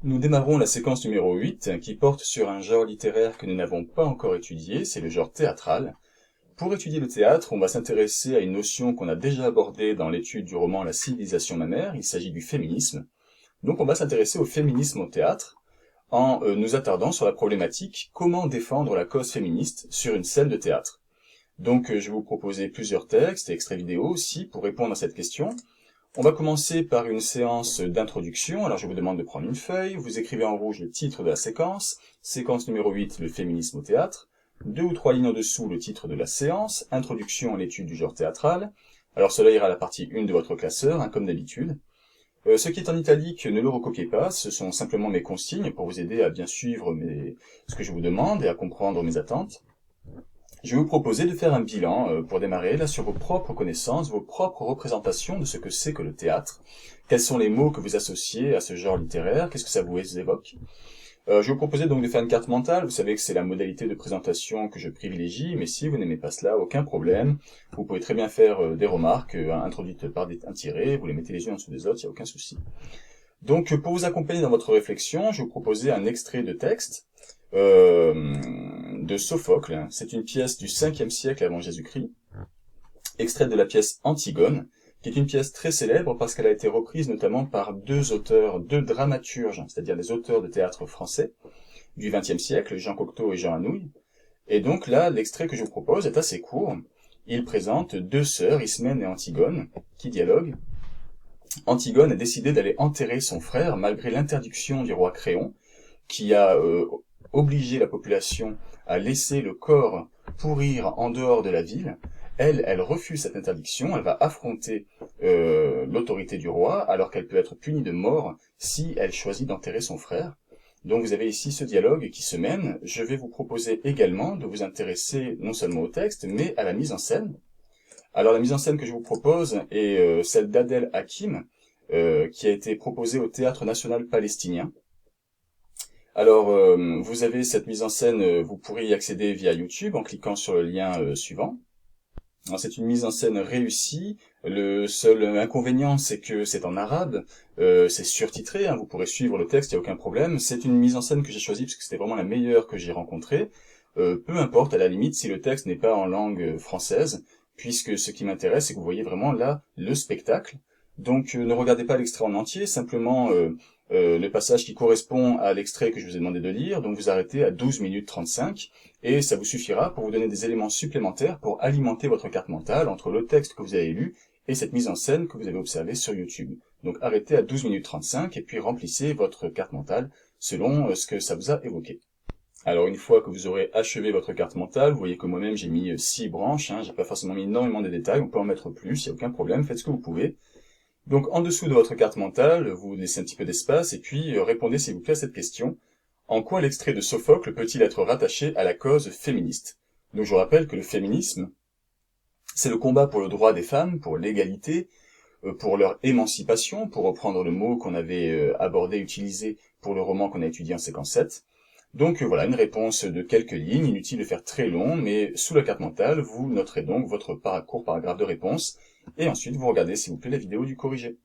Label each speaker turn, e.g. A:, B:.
A: Nous démarrons la séquence numéro 8 qui porte sur un genre littéraire que nous n'avons pas encore étudié, c'est le genre théâtral. Pour étudier le théâtre, on va s'intéresser à une notion qu'on a déjà abordée dans l'étude du roman La civilisation mammaire, il s'agit du féminisme. Donc on va s'intéresser au féminisme au théâtre en nous attardant sur la problématique comment défendre la cause féministe sur une scène de théâtre. Donc je vais vous proposer plusieurs textes et extraits vidéo aussi pour répondre à cette question. On va commencer par une séance d'introduction. Alors je vous demande de prendre une feuille, vous écrivez en rouge le titre de la séquence, séquence numéro 8, le féminisme au théâtre, 2 ou 3 lignes en dessous le titre de la séance, introduction à l'étude du genre théâtral. Alors cela ira à la partie 1 de votre classeur, comme d'habitude. Ce qui est en italique, ne le recopiez pas, ce sont simplement mes consignes pour vous aider à bien suivre ce que je vous demande et à comprendre mes attentes. Je vais vous proposer de faire un bilan pour démarrer là sur vos propres connaissances, vos propres représentations de ce que c'est que le théâtre. Quels sont les mots que vous associez à ce genre littéraire? Qu'est-ce que ça vous évoque? Je vais vous proposer donc de faire une carte mentale. Vous savez que c'est la modalité de présentation que je privilégie, mais si vous n'aimez pas cela, aucun problème. Vous pouvez très bien faire des remarques introduites par un tiret, vous les mettez les unes en dessous des autres, il n'y a aucun souci. Donc pour vous accompagner dans votre réflexion, je vais vous proposer un extrait de texte de Sophocle. C'est une pièce du 5e siècle avant Jésus-Christ, extrait de la pièce Antigone, qui est une pièce très célèbre parce qu'elle a été reprise notamment par deux auteurs, deux dramaturges, c'est-à-dire des auteurs de théâtre français du 20e siècle, Jean Cocteau et Jean Anouilh. Et donc là, l'extrait que je vous propose est assez court. Il présente deux sœurs, Ismène et Antigone, qui dialoguent. Antigone a décidé d'aller enterrer son frère malgré l'interdiction du roi Créon, qui a obligé la population à laisser le corps pourrir en dehors de la ville. Elle refuse cette interdiction, elle va affronter l'autorité du roi, alors qu'elle peut être punie de mort si elle choisit d'enterrer son frère. Donc vous avez ici ce dialogue qui se mène. Je vais vous proposer également de vous intéresser non seulement au texte, mais à la mise en scène. Alors la mise en scène que je vous propose est celle d'Adel Hakim, qui a été proposée au Théâtre National Palestinien. Alors, vous avez cette mise en scène, vous pourrez y accéder via YouTube en cliquant sur le lien suivant. C'est une mise en scène réussie. Le seul inconvénient, c'est que c'est en arabe, c'est surtitré, vous pourrez suivre le texte, il n'y a aucun problème. C'est une mise en scène que j'ai choisie parce que c'était vraiment la meilleure que j'ai rencontrée. Peu importe, à la limite, si le texte n'est pas en langue française, puisque ce qui m'intéresse, c'est que vous voyez vraiment là le spectacle. Donc ne regardez pas l'extrait en entier, simplement le passage qui correspond à l'extrait que je vous ai demandé de lire, donc vous arrêtez à 12 minutes 35, et ça vous suffira pour vous donner des éléments supplémentaires pour alimenter votre carte mentale entre le texte que vous avez lu et cette mise en scène que vous avez observée sur YouTube. Donc arrêtez à 12 minutes 35 et puis remplissez votre carte mentale selon ce que ça vous a évoqué. Alors une fois que vous aurez achevé votre carte mentale, vous voyez que moi-même j'ai mis 6 branches, j'ai pas forcément mis énormément de détails, on peut en mettre plus, il n'y a aucun problème, faites ce que vous pouvez. Donc en dessous de votre carte mentale, vous laissez un petit peu d'espace et puis répondez s'il vous plaît à cette question. En quoi l'extrait de Sophocle peut-il être rattaché à la cause féministe? Donc je vous rappelle que le féminisme, c'est le combat pour le droit des femmes, pour l'égalité, pour leur émancipation, pour reprendre le mot qu'on avait abordé, utilisé pour le roman qu'on a étudié en séquence 7. Donc voilà, une réponse de quelques lignes, inutile de faire très long, mais sous la carte mentale, vous noterez donc votre court paragraphe de réponse, et ensuite vous regardez s'il vous plaît la vidéo du corrigé.